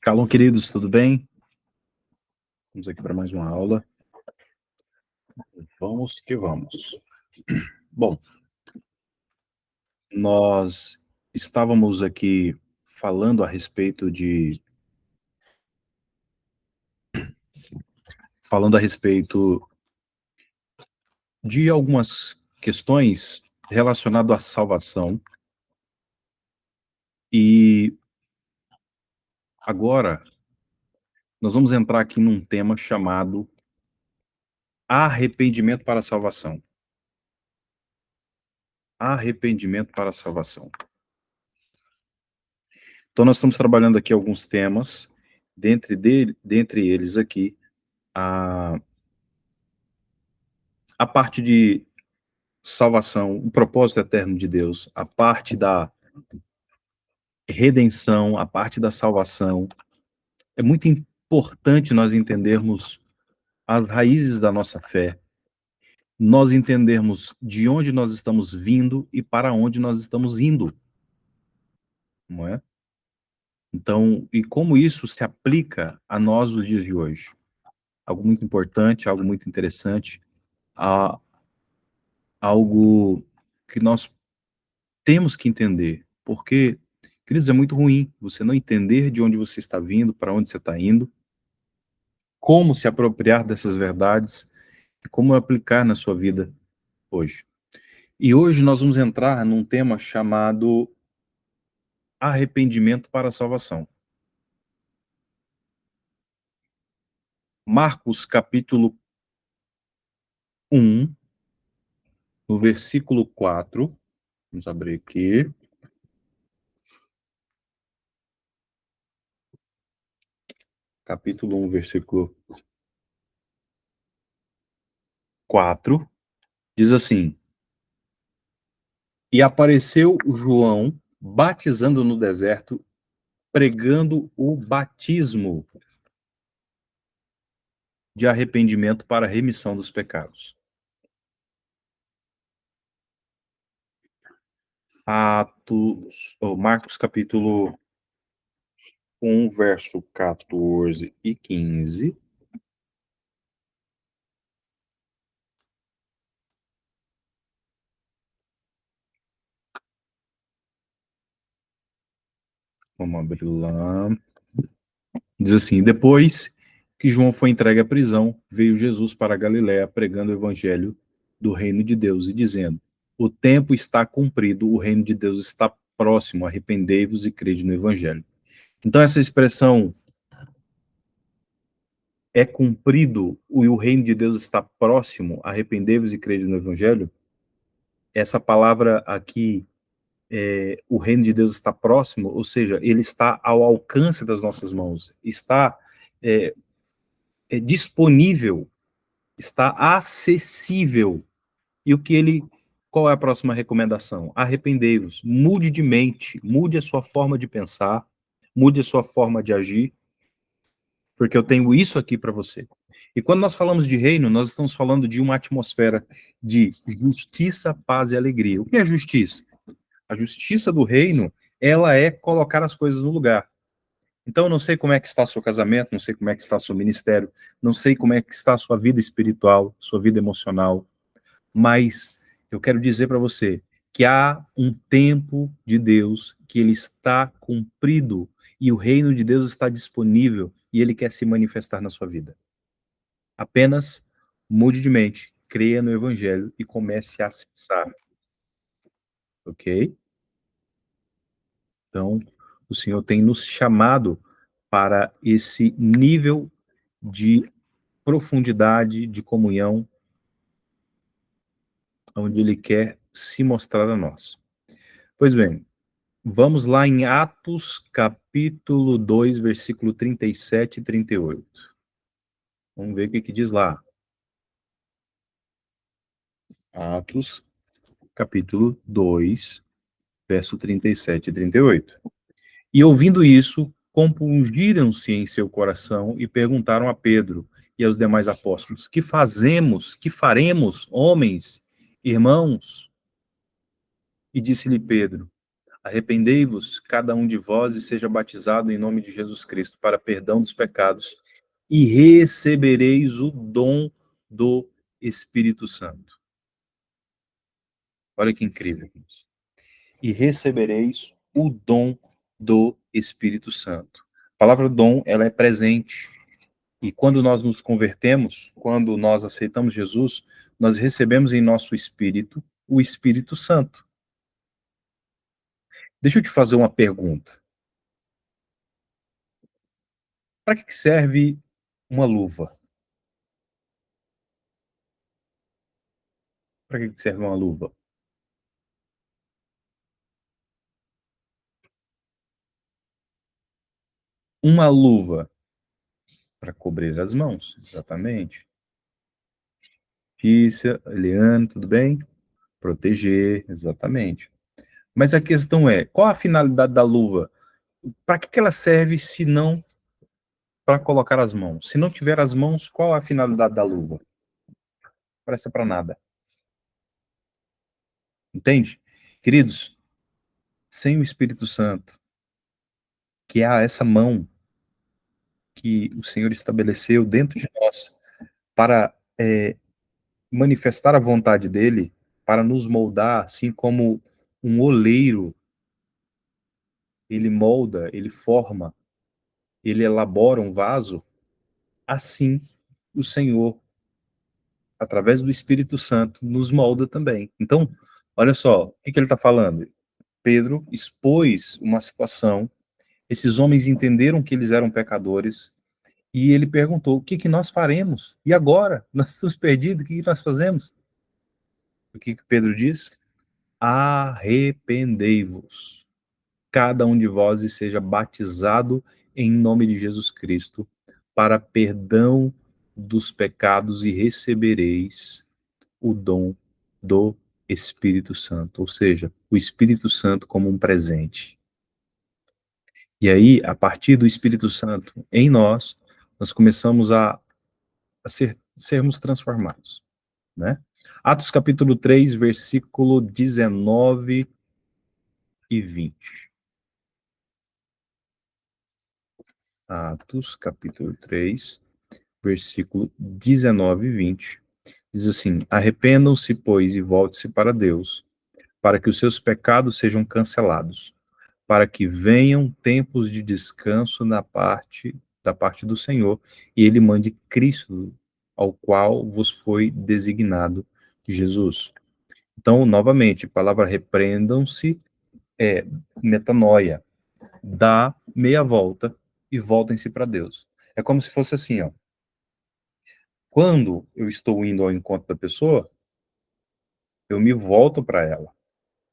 Shalom, queridos, tudo bem? Vamos aqui para mais uma aula. Vamos que vamos. Bom, nós estávamos aqui falando a respeito de algumas questões relacionadas à salvação. E agora nós vamos entrar aqui num tema chamado arrependimento para a salvação. Arrependimento para a salvação. Então nós estamos trabalhando aqui alguns temas, dentre eles aqui, a parte de salvação, o propósito eterno de Deus, a parte da redenção, a parte da salvação. É muito importante nós entendermos as raízes da nossa fé, nós entendermos de onde nós estamos vindo e para onde nós estamos indo, não é? Então, e como isso se aplica a nós nos dias de hoje? Algo muito importante, algo muito interessante, algo que nós temos que entender, porque, queridos, é muito ruim você não entender de onde você está vindo, para onde você está indo, como se apropriar dessas verdades e como aplicar na sua vida hoje. E hoje nós vamos entrar num tema chamado arrependimento para a salvação. Marcos capítulo 1, no versículo 4, vamos abrir aqui. Capítulo 1, versículo 4, diz assim: E apareceu João batizando no deserto, pregando o batismo de arrependimento para a remissão dos pecados. Marcos capítulo 1, verso 14 e 15. Vamos abrir lá. Diz assim: Depois que João foi entregue à prisão, veio Jesus para a Galiléia pregando o evangelho do reino de Deus e dizendo: O tempo está cumprido, o reino de Deus está próximo, arrependei-vos e crede no evangelho. Então essa expressão é cumprido e o reino de Deus está próximo, arrependei-vos e crede no evangelho. Essa palavra aqui, o reino de Deus está próximo, ou seja, ele está ao alcance das nossas mãos, está disponível, está acessível. E qual é a próxima recomendação? Arrependei-vos, mude de mente, mude a sua forma de pensar, mude a sua forma de agir, porque eu tenho isso aqui para você. E quando nós falamos de reino, nós estamos falando de uma atmosfera de justiça, paz e alegria. O que é justiça? A justiça do reino, ela é colocar as coisas no lugar. Então, eu não sei como é que está seu casamento, não sei como é que está seu ministério, não sei como é que está a sua vida espiritual, sua vida emocional, mas eu quero dizer para você que há um tempo de Deus que ele está cumprido e o reino de Deus está disponível e ele quer se manifestar na sua vida. Apenas mude de mente, creia no evangelho e comece a acessar. Ok? Então, o Senhor tem nos chamado para esse nível de profundidade, de comunhão, onde Ele quer se mostrar a nós. Pois bem, vamos lá em Atos, capítulo 2, versículo 37 e 38. Vamos ver o que diz lá. Atos, capítulo 2, verso 37 e 38. E ouvindo isso, compungiram-se em seu coração e perguntaram a Pedro e aos demais apóstolos: Que fazemos, que faremos, homens, irmãos? E disse-lhe Pedro: Arrependei-vos, cada um de vós, e seja batizado em nome de Jesus Cristo, para perdão dos pecados, e recebereis o dom do Espírito Santo. Olha que incrível isso. E recebereis o dom do Espírito Santo. A palavra dom, ela é presente. E quando nós nos convertemos, quando nós aceitamos Jesus, nós recebemos em nosso espírito o Espírito Santo. Deixa eu te fazer uma pergunta. Para que serve uma luva? Para que serve uma luva? Uma luva para cobrir as mãos, exatamente. Tícia, Eliane, tudo bem? Proteger, exatamente. Mas a questão é, qual a finalidade da luva? Para que ela serve se não para colocar as mãos? Se não tiver as mãos, qual a finalidade da luva? Presta para nada. Entende? Queridos, sem o Espírito Santo, que é essa mão que o Senhor estabeleceu dentro de nós para manifestar a vontade dele, para nos moldar, assim como um oleiro, ele molda, ele forma, ele elabora um vaso, assim o Senhor, através do Espírito Santo, nos molda também. Então, olha só, o que ele está falando? Pedro expôs uma situação, esses homens entenderam que eles eram pecadores, e ele perguntou, o que nós faremos? E agora? Nós estamos perdidos, o que nós fazemos? O que Pedro diz? Arrependei-vos, cada um de vós, e seja batizado em nome de Jesus Cristo, para perdão dos pecados, e recebereis o dom do Espírito Santo, ou seja, o Espírito Santo como um presente. E aí, a partir do Espírito Santo em nós, nós começamos a sermos transformados, né? Atos capítulo 3, versículo 19 e 20. Atos capítulo 3, versículo 19 e 20. Diz assim: arrependam-se, pois, e volte-se para Deus, para que os seus pecados sejam cancelados, para que venham tempos de descanso da parte do Senhor, e ele mande Cristo, ao qual vos foi designado Jesus. Então, novamente, a palavra repreendam-se é metanoia, dá meia volta e voltem-se para Deus. É como se fosse assim, ó. Quando eu estou indo ao encontro da pessoa, eu me volto para ela.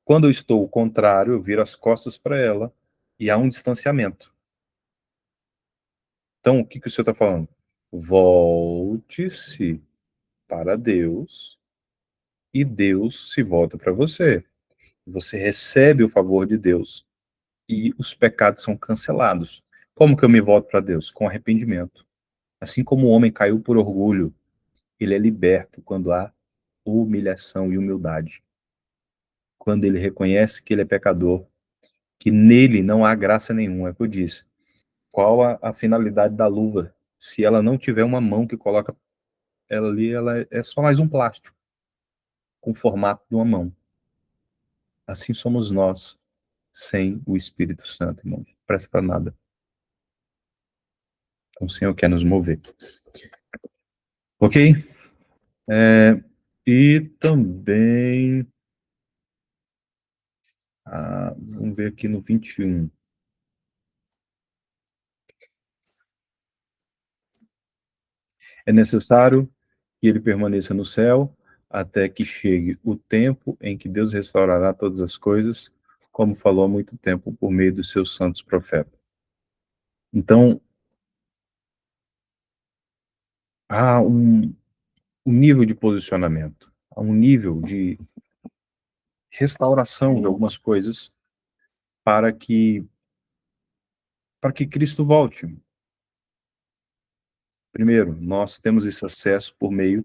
Quando eu estou ao contrário, eu viro as costas para ela e há um distanciamento. Então, o que o senhor está falando? Volte-se para Deus e Deus se volta para você. Você recebe o favor de Deus e os pecados são cancelados. Como que eu me volto para Deus? Com arrependimento. Assim como o homem caiu por orgulho, ele é liberto quando há humilhação e humildade. Quando ele reconhece que ele é pecador, que nele não há graça nenhuma, é o que eu disse. Qual a finalidade da luva? Se ela não tiver uma mão que coloca ela ali, ela é só mais um plástico, com o formato de uma mão. Assim somos nós, sem o Espírito Santo, irmãos. Não presta para nada. Então, o Senhor quer nos mover. Ok? E também, vamos ver aqui no 21. É necessário que ele permaneça no céu até que chegue o tempo em que Deus restaurará todas as coisas, como falou há muito tempo por meio dos seus santos profetas. Então, há um nível de posicionamento, há um nível de restauração de algumas coisas para que Cristo volte. Primeiro, nós temos esse acesso por meio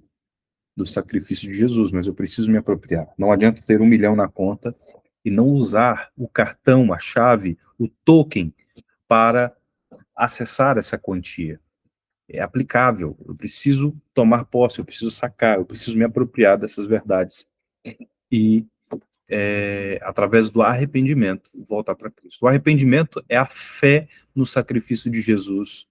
do sacrifício de Jesus, mas eu preciso me apropriar. Não adianta ter 1 milhão na conta e não usar o cartão, a chave, o token para acessar essa quantia. É aplicável, eu preciso tomar posse, eu preciso sacar, eu preciso me apropriar dessas verdades e, através do arrependimento, voltar para Cristo. O arrependimento é a fé no sacrifício de Jesus,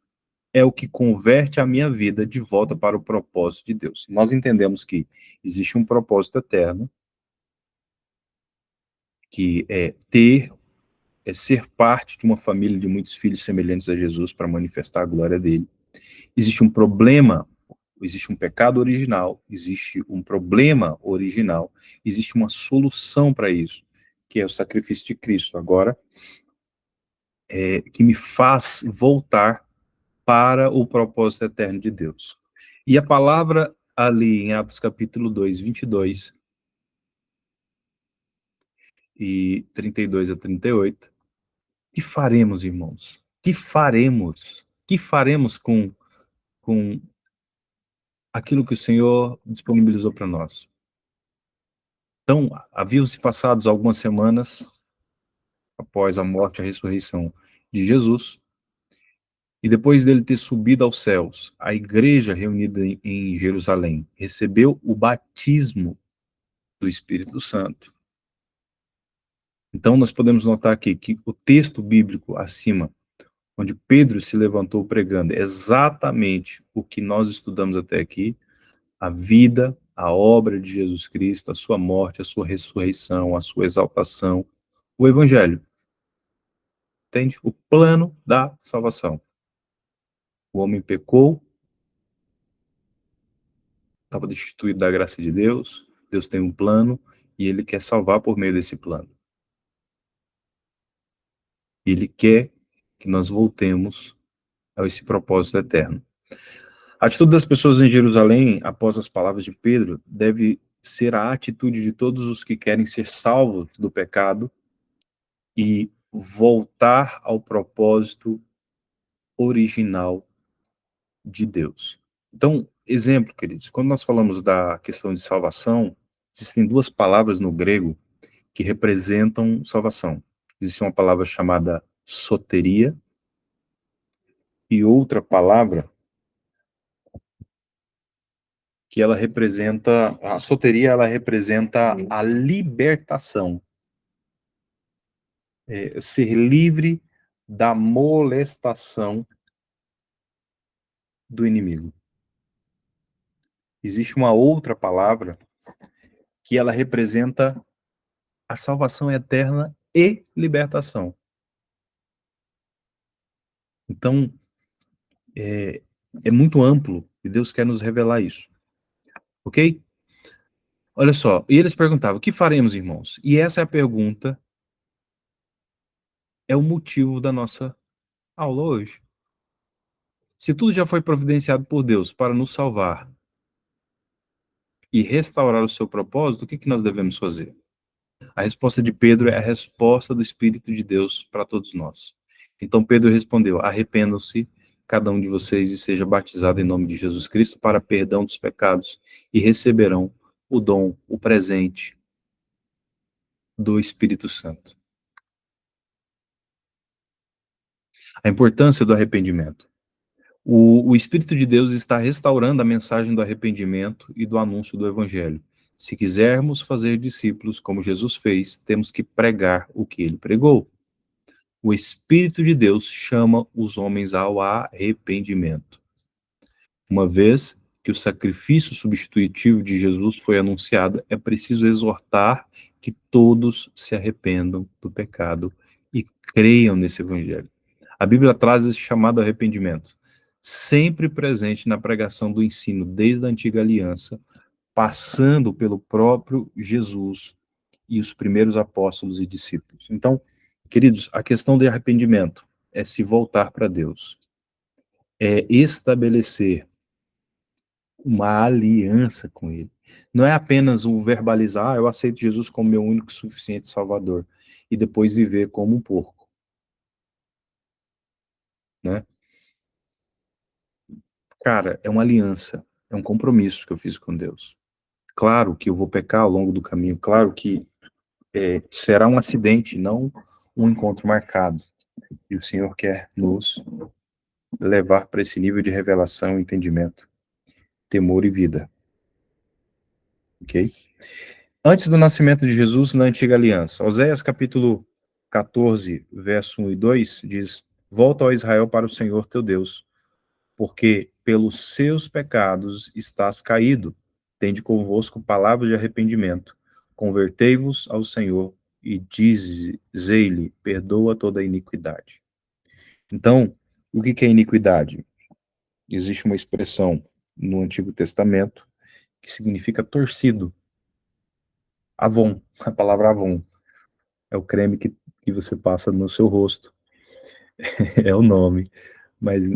é o que converte a minha vida de volta para o propósito de Deus. Nós entendemos que existe um propósito eterno, que é ser parte de uma família de muitos filhos semelhantes a Jesus para manifestar a glória dele. Existe um problema, existe um pecado original, existe um problema original, existe uma solução para isso, que é o sacrifício de Cristo. Agora, que me faz voltar para o propósito eterno de Deus. E a palavra ali em Atos capítulo 2, 22 e 32 a 38, que faremos, irmãos? Que faremos? Que faremos com aquilo que o Senhor disponibilizou para nós? Então, haviam-se passados algumas semanas após a morte e a ressurreição de Jesus, e depois dele ter subido aos céus, a igreja reunida em Jerusalém recebeu o batismo do Espírito Santo. Então, nós podemos notar aqui que o texto bíblico acima, onde Pedro se levantou pregando, é exatamente o que nós estudamos até aqui, a vida, a obra de Jesus Cristo, a sua morte, a sua ressurreição, a sua exaltação, o Evangelho. Entende? O plano da salvação. O homem pecou, estava destituído da graça de Deus, Deus tem um plano e ele quer salvar por meio desse plano. Ele quer que nós voltemos a esse propósito eterno. A atitude das pessoas em Jerusalém, após as palavras de Pedro, deve ser a atitude de todos os que querem ser salvos do pecado e voltar ao propósito original de Deus. Então, exemplo, queridos, quando nós falamos da questão de salvação, existem duas palavras no grego que representam salvação. Existe uma palavra chamada soteria e outra palavra que ela representa, a soteria, ela representa a libertação, ser livre da molestação do inimigo. Existe uma outra palavra que ela representa a salvação eterna e libertação. Então, é muito amplo e Deus quer nos revelar isso. Ok? Olha só, e eles perguntavam, o que faremos, irmãos? E essa é a pergunta, é o motivo da nossa aula hoje. Se tudo já foi providenciado por Deus para nos salvar e restaurar o seu propósito, o que nós devemos fazer? A resposta de Pedro é a resposta do Espírito de Deus para todos nós. Então Pedro respondeu, arrependam-se cada um de vocês e seja batizado em nome de Jesus Cristo para perdão dos pecados e receberão o dom, o presente do Espírito Santo. A importância do arrependimento. O Espírito de Deus está restaurando a mensagem do arrependimento e do anúncio do Evangelho. Se quisermos fazer discípulos como Jesus fez, temos que pregar o que ele pregou. O Espírito de Deus chama os homens ao arrependimento. Uma vez que o sacrifício substitutivo de Jesus foi anunciado, é preciso exortar que todos se arrependam do pecado e creiam nesse Evangelho. A Bíblia traz esse chamado arrependimento, sempre presente na pregação do ensino desde a antiga aliança, passando pelo próprio Jesus e os primeiros apóstolos e discípulos. Então, queridos, a questão de arrependimento é se voltar para Deus, é estabelecer uma aliança com Ele. Não é apenas o verbalizar, eu aceito Jesus como meu único e suficiente Salvador, e depois viver como um porco, né? Cara, é uma aliança, é um compromisso que eu fiz com Deus. Claro que eu vou pecar ao longo do caminho, claro que será um acidente, não um encontro marcado. E o Senhor quer nos levar para esse nível de revelação, entendimento, temor e vida. Ok? Antes do nascimento de Jesus na antiga aliança, Oséias capítulo 14, verso 1 e 2 diz: Volta, ó Israel, para o Senhor teu Deus, porque pelos seus pecados estás caído. Tende convosco palavras de arrependimento. Convertei-vos ao Senhor e dizei-lhe: perdoa toda a iniquidade. Então, o que é iniquidade? Existe uma expressão no Antigo Testamento que significa torcido. Avon, a palavra Avon. É o creme que você passa no seu rosto. É o nome. Mas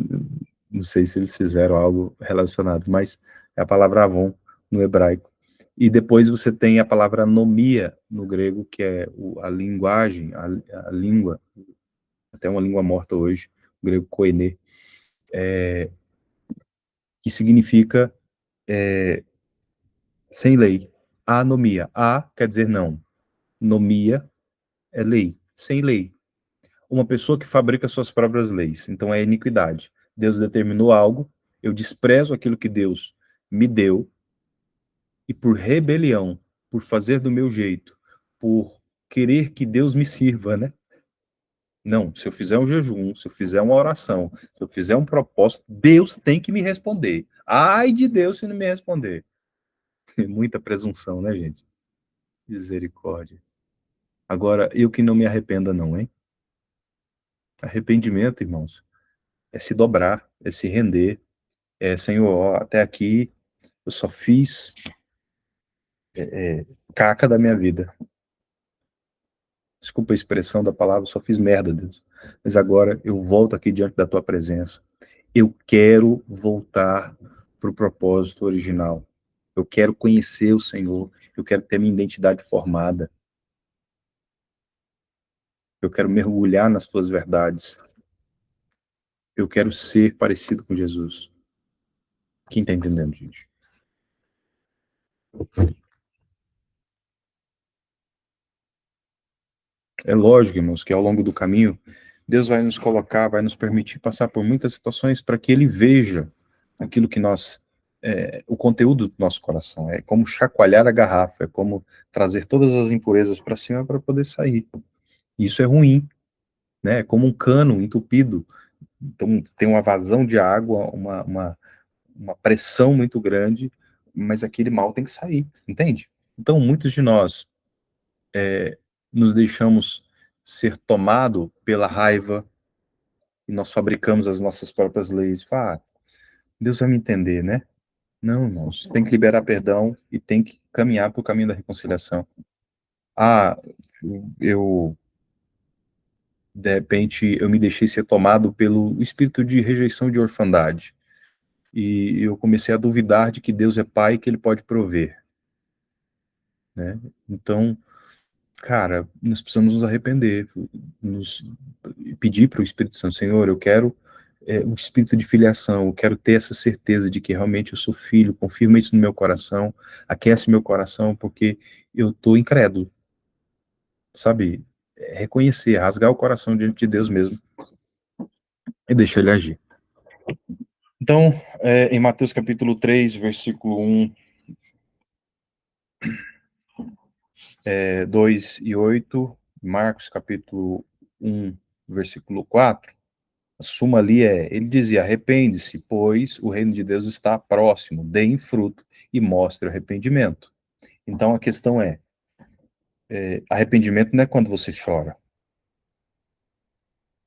não sei se eles fizeram algo relacionado, mas é a palavra Avon no hebraico. E depois você tem a palavra anomia no grego, que é a linguagem, a língua, até uma língua morta hoje, o grego koine, que significa sem lei. Anomia. A quer dizer não. Nomia é lei. Sem lei. Uma pessoa que fabrica suas próprias leis. Então é iniquidade. Deus determinou algo, eu desprezo aquilo que Deus me deu, e por rebelião, por fazer do meu jeito, por querer que Deus me sirva, né? Não, se eu fizer um jejum, se eu fizer uma oração, se eu fizer um propósito, Deus tem que me responder. Ai de Deus se não me responder. Muita presunção, né, gente? Misericórdia. Agora, eu que não me arrependa não, hein? Arrependimento, irmãos, é se dobrar, é se render, Senhor, ó, até aqui eu só fiz caca da minha vida. Desculpa a expressão da palavra, eu só fiz merda, Deus. Mas agora eu volto aqui diante da tua presença. Eu quero voltar para o propósito original. Eu quero conhecer o Senhor. Eu quero ter minha identidade formada. Eu quero mergulhar nas tuas verdades. Eu quero ser parecido com Jesus. Quem está entendendo, gente? É lógico, irmãos, que ao longo do caminho, Deus vai nos colocar, vai nos permitir passar por muitas situações para que Ele veja aquilo que nós, o conteúdo do nosso coração. É como chacoalhar a garrafa, é como trazer todas as impurezas para cima para poder sair. Isso é ruim, né? É como um cano entupido. Então, tem uma vazão de água, uma pressão muito grande, mas aquele mal tem que sair, entende? Então, muitos de nós nos deixamos ser tomado pela raiva e nós fabricamos as nossas próprias leis. Ah, Deus vai me entender, né? Não, irmãos, tem que liberar perdão e tem que caminhar para o caminho da reconciliação. Ah, eu, de repente, eu me deixei ser tomado pelo espírito de rejeição de orfandade. E eu comecei a duvidar de que Deus é pai e que ele pode prover, né? Então, cara, nós precisamos nos arrepender, nos pedir para o Espírito Santo, Senhor, eu quero um espírito de filiação, eu quero ter essa certeza de que realmente eu sou filho, confirma isso no meu coração, aquece meu coração, porque eu estou incrédulo, sabe? Reconhecer, rasgar o coração diante de Deus mesmo e deixar ele agir. Então, em Mateus capítulo 3, versículo 1, 2 e 8, Marcos capítulo 1, versículo 4, a suma ali ele dizia, arrepende-se, pois o reino de Deus está próximo, deem fruto e mostre arrependimento. Então a questão arrependimento não é quando você chora.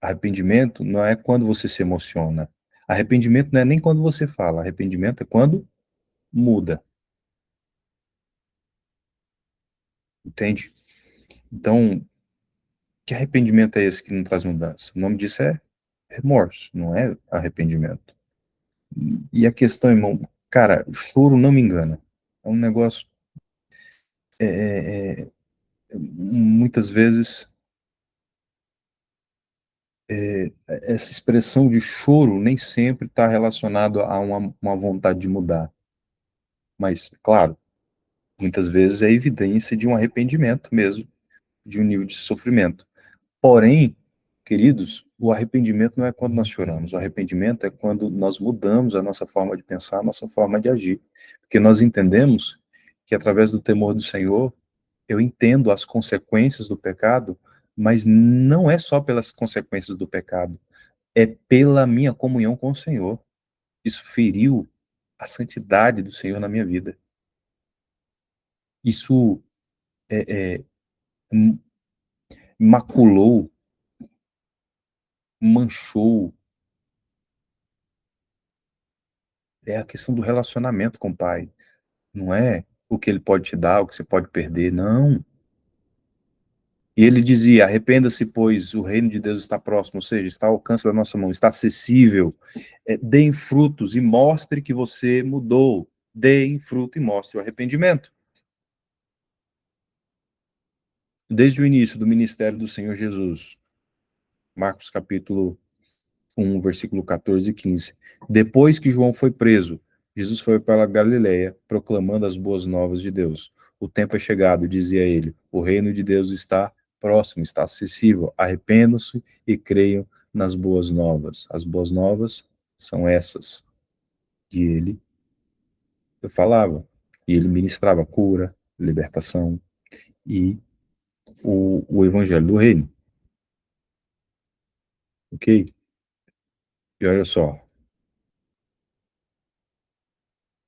Arrependimento não é quando você se emociona. Arrependimento não é nem quando você fala. Arrependimento é quando muda. Entende? Então, que arrependimento é esse que não traz mudança? O nome disso é remorso, não é arrependimento. E a questão, irmão, cara, o choro não me engana. É um negócio, muitas vezes, essa expressão de choro nem sempre está relacionado a uma vontade de mudar. Mas, claro, muitas vezes é evidência de um arrependimento mesmo, de um nível de sofrimento. Porém, queridos, o arrependimento não é quando nós choramos, o arrependimento é quando nós mudamos a nossa forma de pensar, a nossa forma de agir. Porque nós entendemos que através do temor do Senhor, eu entendo as consequências do pecado, mas não é só pelas consequências do pecado, é pela minha comunhão com o Senhor. Isso feriu a santidade do Senhor na minha vida. Isso m- maculou, manchou, é a questão do relacionamento com o Pai. Não é o que ele pode te dar, o que você pode perder, não. E ele dizia: arrependa-se, pois o reino de Deus está próximo, ou seja, está ao alcance da nossa mão, está acessível. Deem frutos e mostre que você mudou. Deem fruto e mostre o arrependimento. Desde o início do ministério do Senhor Jesus, Marcos capítulo 1, versículo 14 e 15. Depois que João foi preso, Jesus foi para a Galileia, proclamando as boas novas de Deus. O tempo é chegado, dizia ele. O reino de Deus está próximo, está acessível. Arrependam-se e creiam nas boas novas. As boas novas são essas que ele falava. E ele ministrava cura, libertação e o evangelho do reino. Ok? E olha só.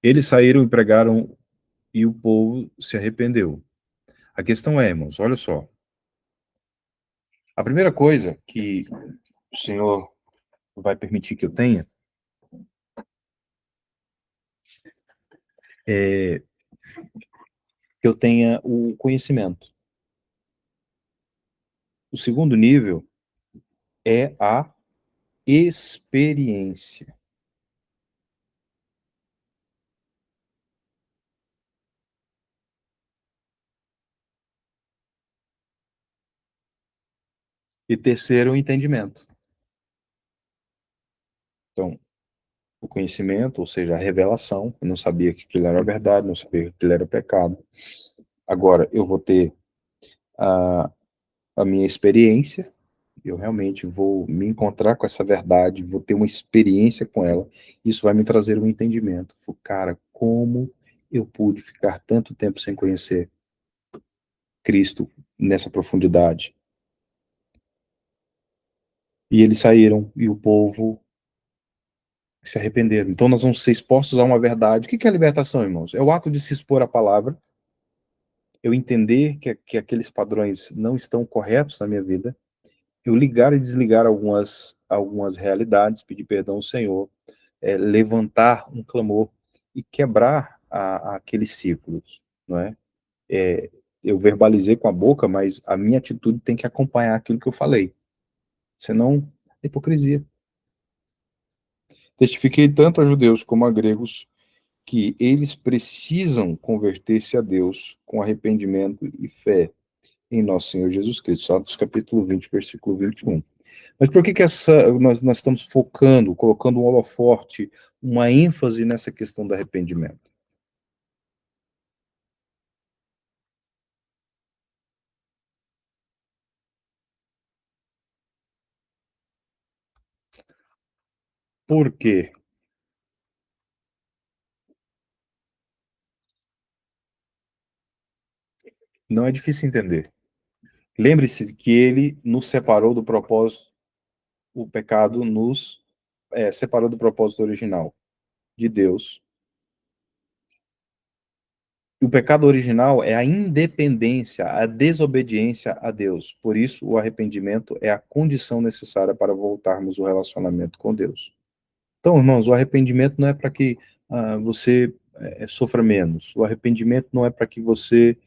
Eles saíram e pregaram e o povo se arrependeu. A questão é, irmãos, olha só. A primeira coisa que o Senhor vai permitir que eu tenha é que eu tenha o conhecimento. O segundo nível é a experiência. E terceiro, o entendimento. Então, o conhecimento, ou seja, a revelação. Eu não sabia que aquilo era verdade, não sabia que aquilo era pecado. Agora, eu vou ter a, a minha experiência. Eu realmente vou me encontrar com essa verdade, vou ter uma experiência com ela, isso vai me trazer um entendimento. Cara, como eu pude ficar tanto tempo sem conhecer Cristo nessa profundidade? E eles saíram, e o povo se arrependeram. Então nós vamos ser expostos a uma verdade. O que é a libertação, irmãos? É o ato de se expor à palavra, eu entender que aqueles padrões não estão corretos na minha vida, eu ligar e desligar algumas realidades, pedir perdão ao Senhor, levantar um clamor e quebrar aqueles ciclos, não é? Eu verbalizei com a boca, mas a minha atitude tem que acompanhar aquilo que eu falei, senão é hipocrisia. Testifiquei tanto a judeus como a gregos que eles precisam converter-se a Deus com arrependimento e fé em nosso Senhor Jesus Cristo. Atos capítulo 20, versículo 21. Mas por que nós estamos focando, colocando um holoforte, uma ênfase nessa questão do arrependimento? Por quê? Não é difícil entender. Lembre-se que ele nos separou do propósito, o pecado nos separou do propósito original de Deus. O pecado original é a independência, a desobediência a Deus. Por isso, o arrependimento é a condição necessária para voltarmos o relacionamento com Deus. Então, irmãos, o arrependimento não é para que você sofra menos. O arrependimento não é para que você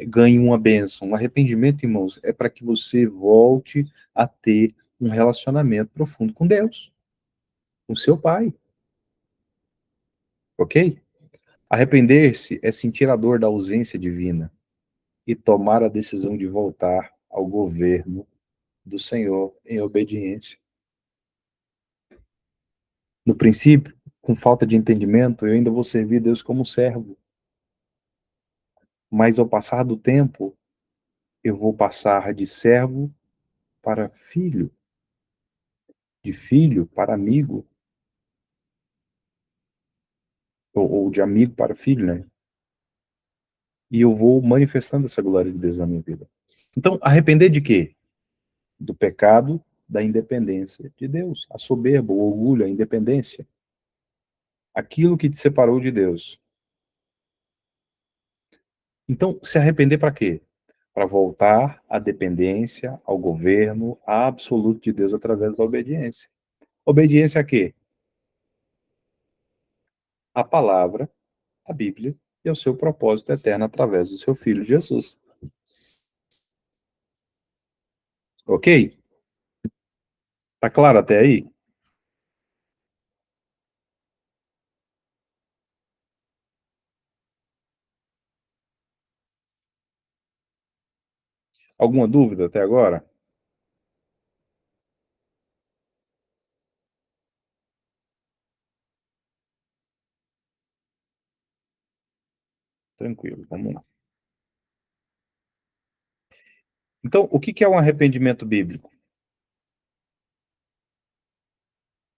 ganhe uma bênção. O arrependimento, irmãos, é para que você volte a ter um relacionamento profundo com Deus, com seu Pai, ok? Arrepender-se é sentir a dor da ausência divina e tomar a decisão de voltar ao governo do Senhor em obediência. No princípio, com falta de entendimento, eu ainda vou servir Deus como servo, mas ao passar do tempo, eu vou passar de servo para filho, de filho para amigo, ou de amigo para filho, né? E eu vou manifestando essa glória de Deus na minha vida. Então, arrepender de quê? Do pecado da independência de Deus. A soberba, o orgulho, a independência. Aquilo que te separou de Deus. Então, se arrepender para quê? Para voltar à dependência, ao governo absoluto de Deus através da obediência. Obediência a quê? A palavra, a Bíblia e ao seu propósito eterno através do seu Filho Jesus. Ok? Tá claro até aí? Alguma dúvida até agora? Tranquilo, vamos lá. Então, o que é um arrependimento bíblico?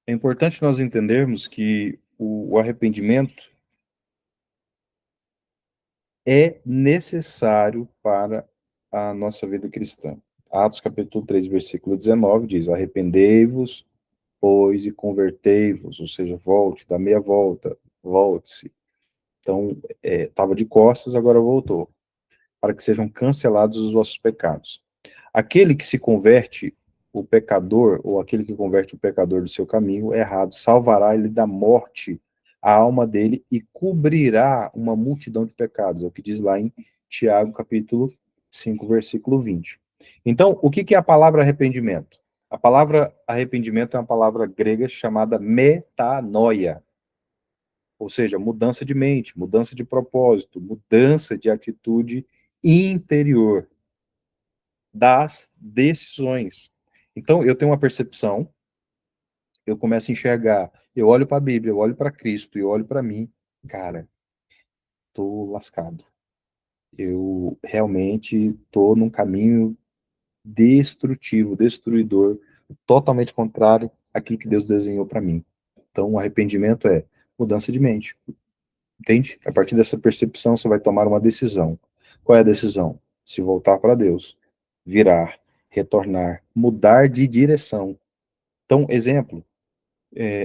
É importante nós entendermos que o arrependimento é necessário para a nossa vida cristã. Atos capítulo 3, versículo 19 diz: arrependei-vos, pois, e convertei-vos, ou seja, volte, dá meia volta, volte-se. Então, estava de costas, agora voltou, para que sejam cancelados os vossos pecados. Aquele que se converte, o pecador, ou aquele que converte o pecador do seu caminho errado, salvará ele da morte a alma dele e cobrirá uma multidão de pecados. É o que diz lá em Tiago, capítulo 5, versículo 20. Então, o que é a palavra arrependimento? A palavra arrependimento é uma palavra grega chamada metanoia, ou seja, mudança de mente, mudança de propósito, mudança de atitude interior das decisões. Então, eu tenho uma percepção, eu começo a enxergar, eu olho para a Bíblia, eu olho para Cristo, eu olho para mim, cara, tô lascado. Eu realmente tô num caminho destrutivo, destruidor, totalmente contrário àquilo que Deus desenhou para mim. Então, o arrependimento é mudança de mente, entende? A partir dessa percepção, você vai tomar uma decisão. Qual é a decisão? Se voltar para Deus, virar, retornar, mudar de direção. Então, exemplo,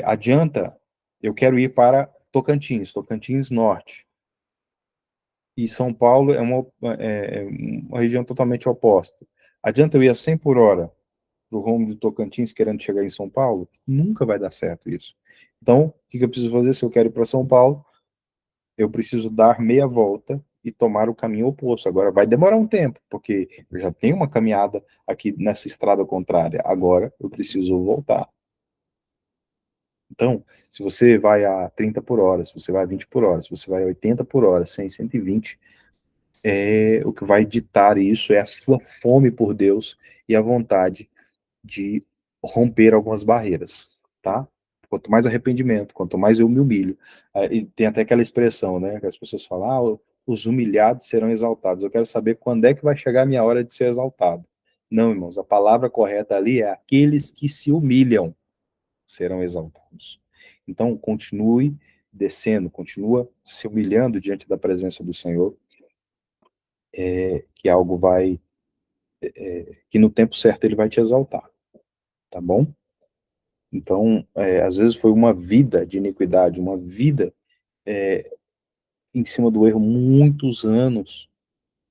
adianta, eu quero ir para Tocantins, Tocantins Norte, e São Paulo é uma região totalmente oposta. Adianta eu ir a 100 por hora para o rumo de Tocantins querendo chegar em São Paulo? Nunca vai dar certo isso. Então, o que eu preciso fazer se eu quero ir para São Paulo? Eu preciso dar meia volta e tomar o caminho oposto. Agora, vai demorar um tempo, porque eu já tenho uma caminhada aqui nessa estrada contrária. Agora, eu preciso voltar. Então, se você vai a 30 por hora, se você vai a 20 por hora, se você vai a 80 por hora, 100, 120, o que vai ditar isso é a sua fome por Deus e a vontade de romper algumas barreiras, tá? Quanto mais arrependimento, quanto mais eu me humilho. E tem até aquela expressão, né, que as pessoas falam, os humilhados serão exaltados. Eu quero saber quando é que vai chegar a minha hora de ser exaltado. Não, irmãos, a palavra correta ali é aqueles que se humilham serão exaltados. Então, continue descendo, continua se humilhando diante da presença do Senhor, que algo vai, que no tempo certo ele vai te exaltar, tá bom? Então, às vezes foi uma vida de iniquidade, uma vida em cima do erro, muitos anos,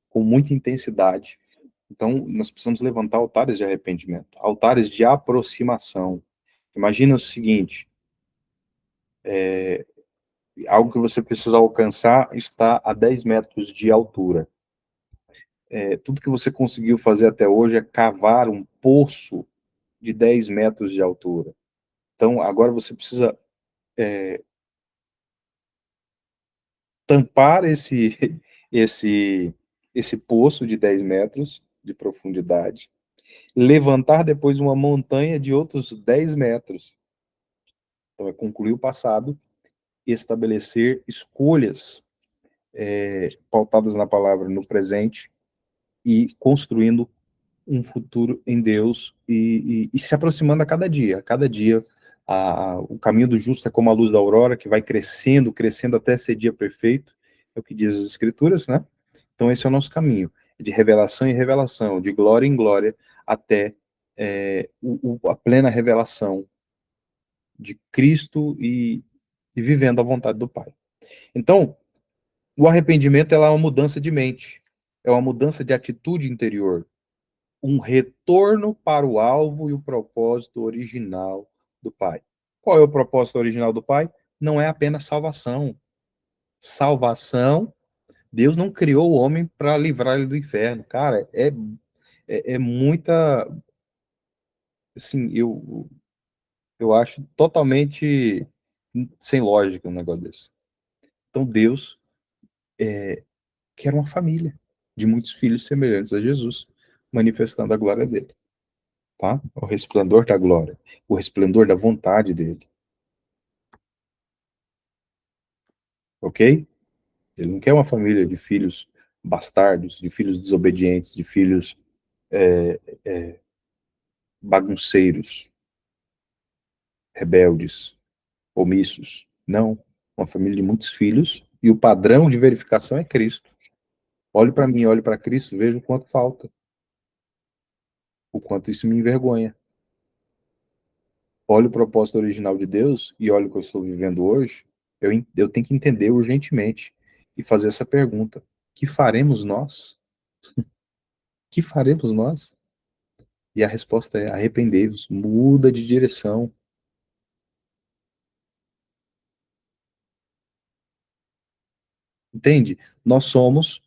com muita intensidade. Então, nós precisamos levantar altares de arrependimento, altares de aproximação. Imagina o seguinte, algo que você precisa alcançar está a 10 metros de altura. Tudo que você conseguiu fazer até hoje é cavar um poço de 10 metros de altura. Então, agora você precisa tampar esse, esse poço de 10 metros de profundidade, levantar depois uma montanha de outros 10 metros. Então, é concluir o passado e estabelecer escolhas pautadas na palavra no presente e construindo um futuro em Deus e se aproximando a cada dia o caminho do justo é como a luz da aurora, que vai crescendo, crescendo até ser dia perfeito, é o que diz as Escrituras, né? Então esse é o nosso caminho, de revelação em revelação, de glória em glória, até a plena revelação de Cristo e vivendo a vontade do Pai. Então, o arrependimento é uma mudança de mente, é uma mudança de atitude interior, um retorno para o alvo e o propósito original do Pai. Qual é o propósito original do Pai? Não é apenas salvação. Salvação, Deus não criou o homem para livrar ele do inferno. Cara, é muita. Assim, eu acho totalmente sem lógica um negócio desse. Então, Deus quer uma família de muitos filhos semelhantes a Jesus, manifestando a glória dele. Tá? O resplendor da glória, o resplendor da vontade dele, ok? Ele não quer uma família de filhos bastardos, de filhos desobedientes, de filhos bagunceiros, rebeldes, omissos. Não, uma família de muitos filhos e o padrão de verificação é Cristo. Olhe para mim, olhe para Cristo, veja o quanto falta, o quanto isso me envergonha. Olhe o propósito original de Deus e olhe o que eu estou vivendo hoje, eu tenho que entender urgentemente e fazer essa pergunta: que faremos nós? Que faremos nós? E a resposta é: arrependei-vos, muda de direção. Entende? Nós somos,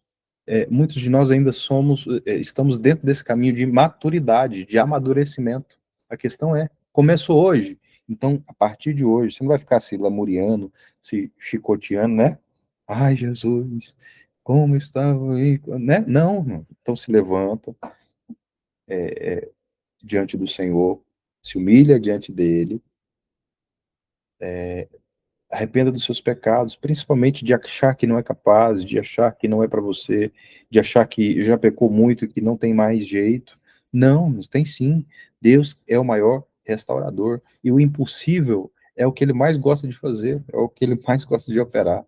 muitos de nós ainda somos, estamos dentro desse caminho de maturidade, de amadurecimento. A questão é: começou hoje, então a partir de hoje, você não vai ficar se lamuriando, se chicoteando, né? Ai, Jesus, como estava aí, né? Não, não. Então se levanta diante do Senhor, se humilha diante dele, arrependa dos seus pecados, principalmente de achar que não é capaz, de achar que não é para você, de achar que já pecou muito e que não tem mais jeito. Não, tem sim. Deus é o maior restaurador e o impossível é o que ele mais gosta de fazer, é o que ele mais gosta de operar,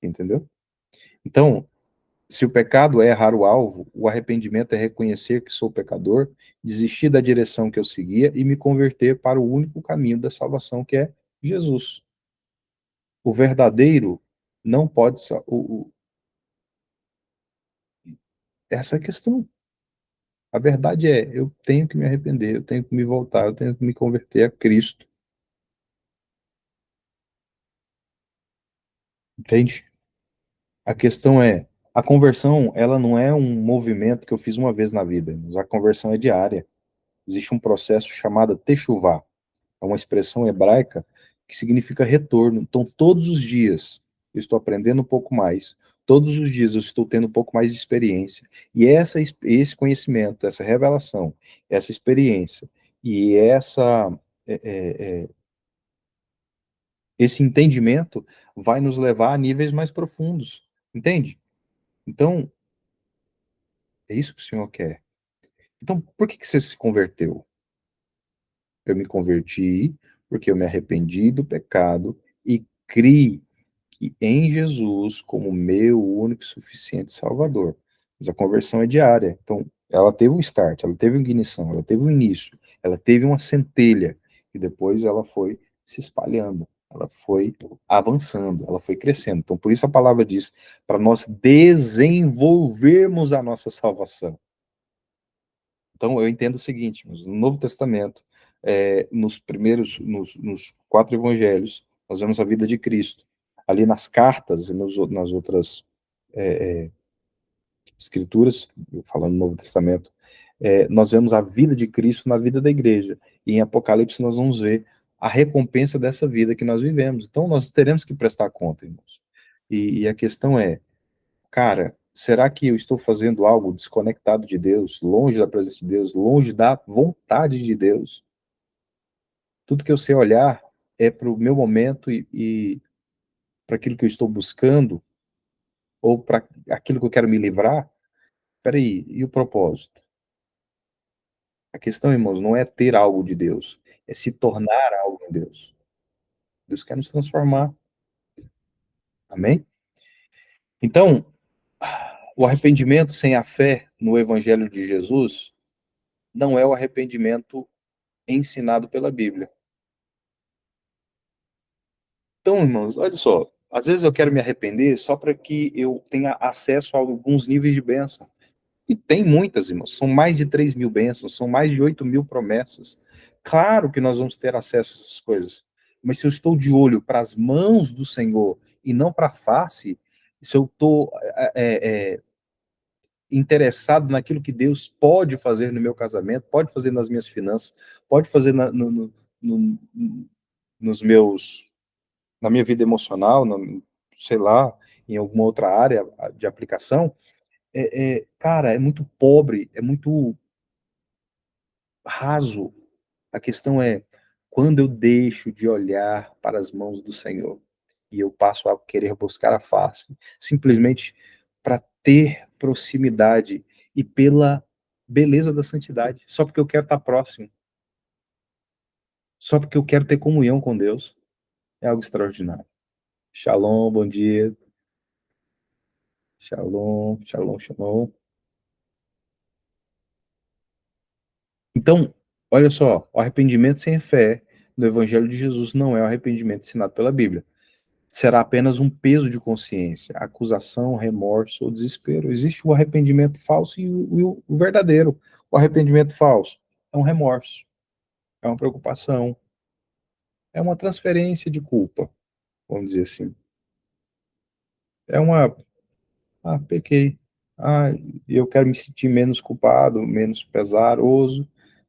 entendeu? Então, se o pecado é errar o alvo, o arrependimento é reconhecer que sou pecador, desistir da direção que eu seguia e me converter para o único caminho da salvação, que é Jesus. O verdadeiro não pode. Essa é a questão. A verdade é: eu tenho que me arrepender, eu tenho que me voltar, eu tenho que me converter a Cristo. Entende? A questão é: a conversão, ela não é um movimento que eu fiz uma vez na vida. A conversão é diária. Existe um processo chamado techuvá. É uma expressão hebraica que significa retorno. Então, todos os dias eu estou aprendendo um pouco mais, todos os dias eu estou tendo um pouco mais de experiência. E esse conhecimento, essa revelação, essa experiência e é, é, é, esse entendimento vai nos levar a níveis mais profundos. Entende? Então, é isso que o Senhor quer. Então, por que você se converteu? Eu me converti porque eu me arrependi do pecado e criei que em Jesus como meu único e suficiente Salvador. Mas a conversão é diária. Então, ela teve um start, ela teve uma ignição, ela teve um início, ela teve uma centelha e depois ela foi se espalhando, ela foi avançando, ela foi crescendo. Então, por isso a palavra diz para nós desenvolvermos a nossa salvação. Então, eu entendo o seguinte: no Novo Testamento, nos 4 evangelhos, nós vemos a vida de Cristo. Ali nas cartas e nas outras escrituras, falando no Novo Testamento, nós vemos a vida de Cristo na vida da igreja. E em Apocalipse nós vamos ver a recompensa dessa vida que nós vivemos. Então, nós teremos que prestar conta, irmãos. E a questão é: cara, será que eu estou fazendo algo desconectado de Deus, longe da presença de Deus, longe da vontade de Deus? Tudo que eu sei olhar é para o meu momento e para aquilo que eu estou buscando, ou para aquilo que eu quero me livrar. Peraí, e o propósito? A questão, irmãos, não é ter algo de Deus, é se tornar algo em Deus. Deus quer nos transformar. Amém? Então, o arrependimento sem a fé no Evangelho de Jesus não é o arrependimento ensinado pela Bíblia. Então, irmãos, olha só, às vezes eu quero me arrepender só para que eu tenha acesso a alguns níveis de bênção. E tem muitas, irmãos, são mais de 3.000 bênçãos, são mais de 8.000 promessas. Claro que nós vamos ter acesso a essas coisas, mas se eu estou de olho para as mãos do Senhor e não para a face, se eu estou interessado naquilo que Deus pode fazer no meu casamento, pode fazer nas minhas finanças, pode fazer no, nos meus, na minha vida emocional, sei lá, em alguma outra área de aplicação, cara, é muito pobre, é muito raso. A questão é quando eu deixo de olhar para as mãos do Senhor e eu passo a querer buscar a face, simplesmente para ter proximidade e pela beleza da santidade, só porque eu quero estar próximo, só porque eu quero ter comunhão com Deus, é algo extraordinário. Shalom, bom dia. Shalom, shalom, shalom. Então, olha só, o arrependimento sem fé no Evangelho de Jesus não é o arrependimento ensinado pela Bíblia. Será apenas um peso de consciência, acusação, remorso ou desespero. Existe o arrependimento falso e o verdadeiro. O arrependimento falso é um remorso, é uma preocupação, é uma transferência de culpa, vamos dizer assim. É uma, pequei, ah, eu quero me sentir menos culpado, menos pesaroso.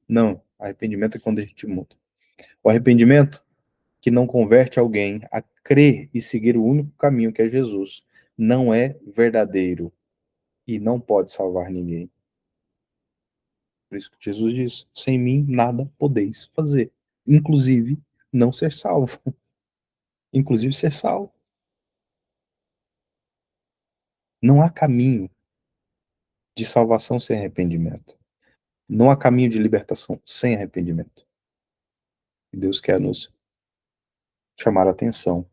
Não, arrependimento é quando a gente muda. O arrependimento que não converte alguém a crer e seguir o único caminho que é Jesus não é verdadeiro e não pode salvar ninguém. Por isso que Jesus diz: sem mim nada podeis fazer, inclusive não ser salvo, inclusive ser salvo. Não há caminho de salvação sem arrependimento. Não há caminho de libertação sem arrependimento. E Deus quer nos chamar a atenção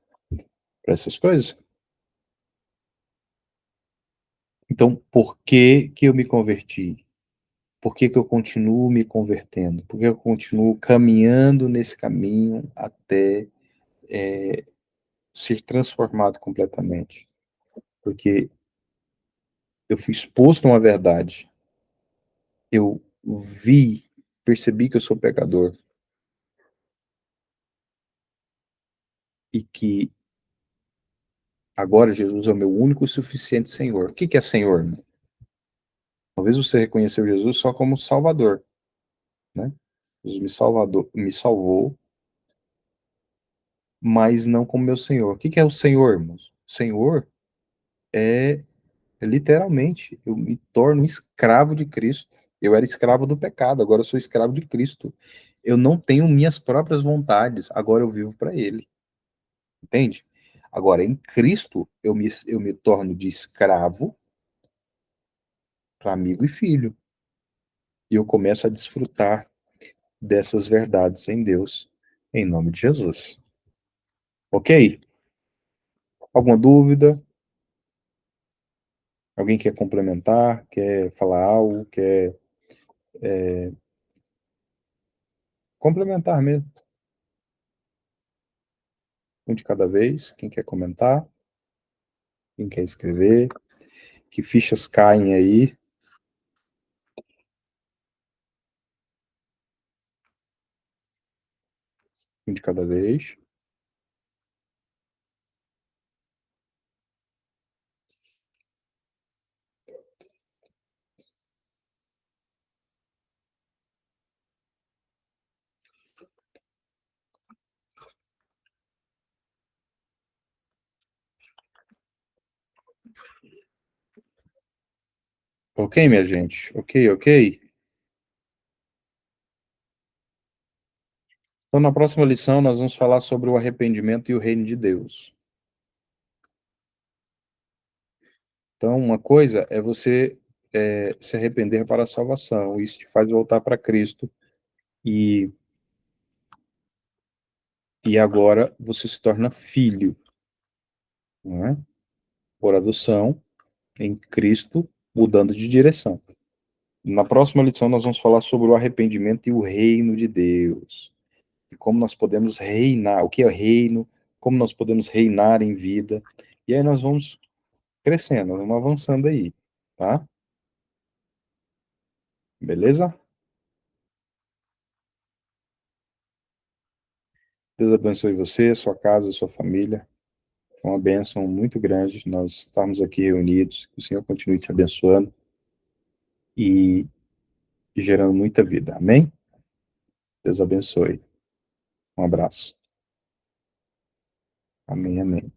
para essas coisas. Então, por que que eu me converti? Por que que eu continuo me convertendo? Por que eu continuo caminhando nesse caminho até ser transformado completamente? Porque eu fui exposto a uma verdade. Eu vi, percebi que eu sou pecador e que agora Jesus é o meu único e suficiente Senhor. O que que é Senhor, né? Talvez você reconheceu Jesus só como Salvador, né? Jesus me salvou, mas não como meu Senhor. O que que é o Senhor, irmãos? O Senhor é literalmente, eu me torno escravo de Cristo. Eu era escravo do pecado, agora eu sou escravo de Cristo. Eu não tenho minhas próprias vontades, agora eu vivo para Ele. Entende? Agora, em Cristo, eu me torno de escravo para amigo e filho. E eu começo a desfrutar dessas verdades em Deus, em nome de Jesus. Ok? Alguma dúvida? Alguém quer complementar? Quer falar algo? Quer complementar mesmo? Um de cada vez. Quem quer comentar? Quem quer escrever? Que fichas caem aí? Um de cada vez. Ok, minha gente? Ok, ok? Então, na próxima lição, nós vamos falar sobre o arrependimento e o reino de Deus. Então, uma coisa é você se arrepender para a salvação. Isso te faz voltar para Cristo e, e agora você se torna filho, não é? Por adoção em Cristo, mudando de direção. Na próxima lição, nós vamos falar sobre o arrependimento e o reino de Deus. E como nós podemos reinar, o que é reino, como nós podemos reinar em vida. E aí nós vamos crescendo, vamos avançando aí, tá? Beleza? Deus abençoe você, sua casa, sua família. Foi uma bênção muito grande nós estarmos aqui reunidos. Que o Senhor continue te abençoando e gerando muita vida. Amém? Deus abençoe. Um abraço. Amém, amém.